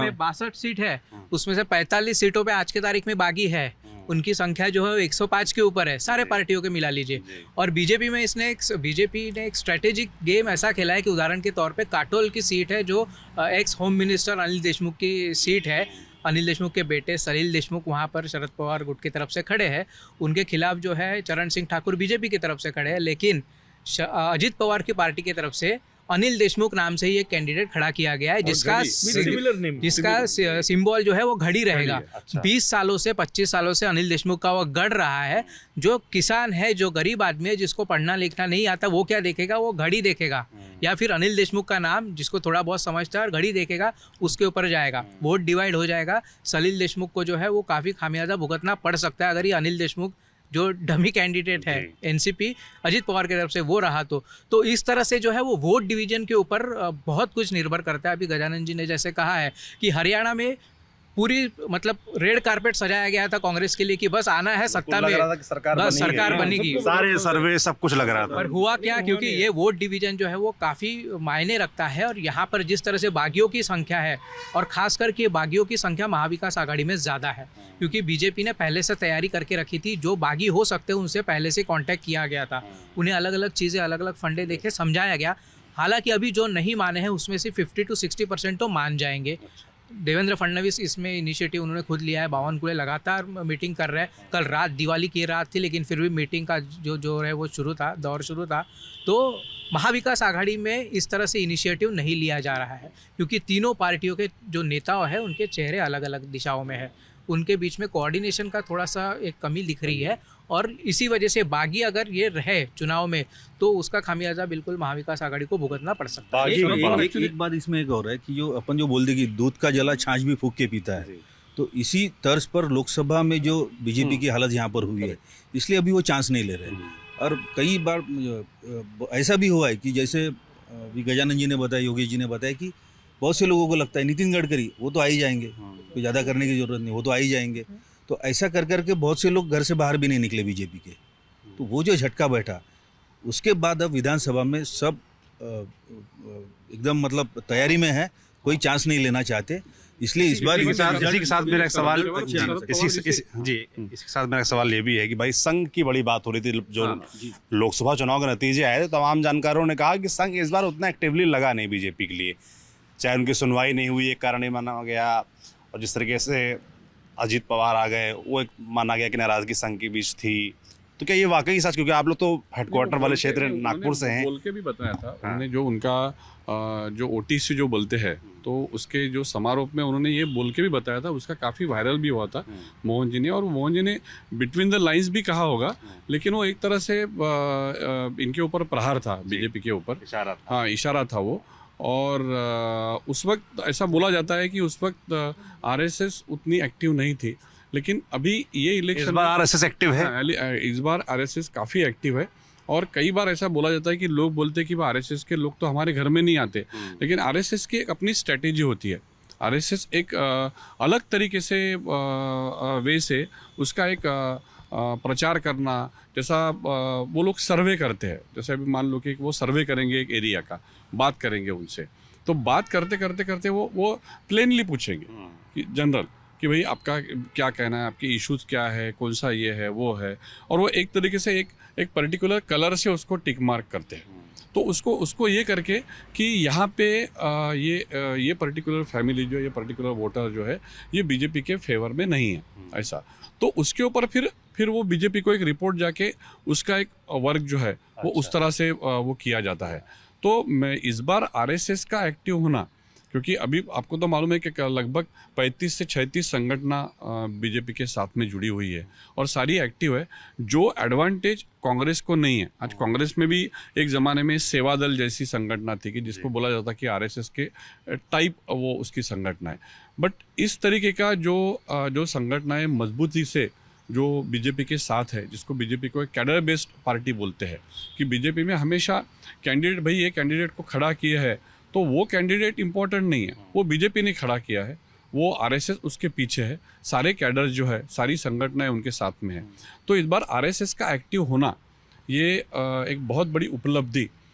में 62 सीट है, उसमें से 45 सीटों पे आज की तारीख में बागी है। उनकी संख्या जो है 105 के ऊपर है, सारे पार्टियों के मिला लीजिए। और बीजेपी में बीजेपी ने एक स्ट्रेटेजिक गेम ऐसा खेला है कि उदाहरण के तौर पे काटोल की सीट है, जो x home minister Anil Deshmukh की सीट है। अनिल देशमुख के बेटे सलील देशमुख वहाँ पर शरद पवार गुट की तरफ से खड़े हैं। उनके खिलाफ जो है चरण सिंह ठाकुर बीजेपी की तरफ से खड़े हैं, लेकिन अजित पवार की पार्टी की तरफ से अनिल देशमुख नाम से ही एक कैंडिडेट खड़ा किया गया है, जिसका सिंबल जो है वो घड़ी रहेगा। अच्छा। 20 सालों से 25 सालों से अनिल देशमुख का वो गढ़ रहा है। जो किसान है, जो गरीब आदमी है, जिसको पढ़ना लिखना नहीं आता, वो क्या देखेगा? वो घड़ी देखेगा, या फिर अनिल देशमुख का नाम जिसको थोड़ा बहुत समझता है और घड़ी देखेगा, उसके ऊपर जाएगा। वोट डिवाइड हो जाएगा। सलील देशमुख को जो है वो काफ़ी खामियाजा भुगतना पड़ सकता है अगर ये अनिल देशमुख जो डमी कैंडिडेट है एनसीपी अजित पवार की तरफ से वो रहा तो इस तरह से जो है वो वोट डिवीजन के ऊपर बहुत कुछ निर्भर करता है। अभी गजानन जी ने जैसे कहा है कि हरियाणा में पूरी मतलब रेड कारपेट सजाया गया था कांग्रेस के लिए कि बस आना है सत्ता में, बस सरकार बनेगी, सारे सर्वे सब कुछ लग रहा था। पर हुआ क्या? क्योंकि ये वोट डिवीजन जो है वो काफ़ी मायने रखता है। और यहाँ पर जिस तरह से बागियों की संख्या है, और खास करके बागियों की संख्या महाविकास आघाड़ी में ज़्यादा है, क्योंकि बीजेपी ने पहले से तैयारी करके रखी थी। जो बागी हो सकते हैं उनसे पहले से कांटेक्ट किया गया था, उन्हें अलग अलग चीज़ें, अलग अलग फंडे देके समझाया गया। हालांकि अभी जो नहीं माने हैं उसमें से 50 to 60% तो मान जाएंगे। देवेंद्र फडणवीस इसमें इनिशिएटिव उन्होंने खुद लिया है। बावनकुळे लगातार मीटिंग कर रहे हैं। कल रात दिवाली की रात थी, लेकिन फिर भी मीटिंग का जो है वो दौर शुरू था। तो महाविकास आघाड़ी में इस तरह से इनिशिएटिव नहीं लिया जा रहा है, क्योंकि तीनों पार्टियों के जो नेता हैं उनके चेहरे अलग अलग दिशाओं में है। उनके बीच में कोऑर्डिनेशन का थोड़ा सा एक कमी दिख रही है, और इसी वजह से बागी अगर ये रहे चुनाव में तो उसका खामियाजा बिल्कुल महाविकास आघाड़ी को भुगतना पड़ सकता है। एक बात इसमें एक और है कि जो अपन जो बोलते कि दूध का जला छाछ भी फूंक के पीता है, तो इसी तर्ज पर लोकसभा में जो बीजेपी की हालत यहाँ पर हुई है, इसलिए अभी वो चांस नहीं ले रहे। और कई बार ऐसा भी हुआ है कि जैसे गजानन जी ने बताया, योगेश जी ने बताया कि बहुत से लोगों को लगता है नितिन गडकरी वो तो आ ही जाएंगे, कोई ज़्यादा करने की ज़रूरत नहीं, वो तो आ ही जाएंगे। तो ऐसा कर करके बहुत से लोग घर से बाहर भी नहीं निकले बीजेपी के। तो वो जो झटका बैठा, उसके बाद अब विधानसभा में सब एकदम मतलब तैयारी में है, कोई चांस नहीं लेना चाहते। इसलिए इस बार इसी के साथ मेरा एक सवाल इसके साथ मेरा सवाल ये भी है कि भाई संघ की बड़ी बात हो रही थी, जो लोकसभा चुनाव के नतीजे आए थे, तमाम जानकारों ने कहा कि संघ इस बार उतना एक्टिवली लगा नहीं बीजेपी के लिए, चाहे उनकी सुनवाई नहीं हुई, एक कारण ही माना गया, और जिस तरीके से अजीत पवार आ गए वो एक माना गया कि नाराजगी संघ के बीच थी। तो क्या ये वाकई सच? क्योंकि आप लोग तो हेडक्वार्टर वाले क्षेत्र नागपुर से हैं। बोल के भी बताया था उन्होंने, जो उनका जो ओटीसी जो बोलते हैं, तो उसके जो समारोह में उन्होंने ये बोल के भी बताया था, उसका काफ़ी वायरल भी हुआ था मोहन जी ने। और मोहन जी ने बिटवीन द लाइंस भी कहा होगा, लेकिन वो एक तरह से इनके ऊपर प्रहार था, बीजेपी के ऊपर इशारा था वो। और उस वक्त ऐसा बोला जाता है कि उस वक्त आरएसएस उतनी एक्टिव नहीं थी, लेकिन अभी ये इलेक्शन इस बार आरएसएस एक्टिव है। इस बार आरएसएस काफ़ी एक्टिव है। और कई बार ऐसा बोला जाता है कि लोग बोलते हैं कि आरएसएस के लोग तो हमारे घर में नहीं आते, लेकिन आरएसएस की एक अपनी स्ट्रेटेजी होती है। आरएसएस एक अलग तरीके से वे से उसका एक प्रचार करना, जैसा वो लोग सर्वे करते हैं, जैसे अभी मान लो कि वो सर्वे करेंगे एक एरिया का, बात करेंगे उनसे, तो बात करते करते करते वो प्लेनली पूछेंगे कि जनरल कि भाई आपका क्या कहना है, आपके इश्यूज क्या है, कौन सा ये है वो है, और वो एक तरीके से एक पर्टिकुलर कलर से उसको टिक मार्क करते हैं। तो उसको ये करके कि यहाँ पे ये पर्टिकुलर फैमिली जो, ये पर्टिकुलर वोटर जो है, ये बीजेपी के फेवर में नहीं है, ऐसा। तो उसके ऊपर फिर वो बीजेपी को एक रिपोर्ट जाके उसका एक वर्क जो है वो उस तरह से वो किया जाता है। तो मैं इस बार आरएसएस का एक्टिव होना, क्योंकि अभी आपको तो मालूम है कि लगभग 35 से 36 संगठना बीजेपी के साथ में जुड़ी हुई है और सारी एक्टिव है, जो एडवांटेज कांग्रेस को नहीं है। आज कांग्रेस में भी एक ज़माने में सेवा दल जैसी संगठना थी कि जिसको बोला जाता कि आरएसएस के टाइप वो उसकी संगठना है। बट इस तरीके का जो संगठनाएं मजबूती से जो बीजेपी के साथ है, जिसको बीजेपी को एक कैडर बेस्ड पार्टी बोलते हैं, कि बीजेपी में हमेशा कैंडिडेट, भाई ये कैंडिडेट को खड़ा किया है तो वो कैंडिडेट इम्पोर्टेंट नहीं है, वो बीजेपी ने खड़ा किया है, वो आरएसएस उसके पीछे है, सारे कैडर जो है, सारी संगठनाएं उनके साथ में है। तो इस बार आरएसएस का एक्टिव होना ये एक बहुत बड़ी उपलब्धि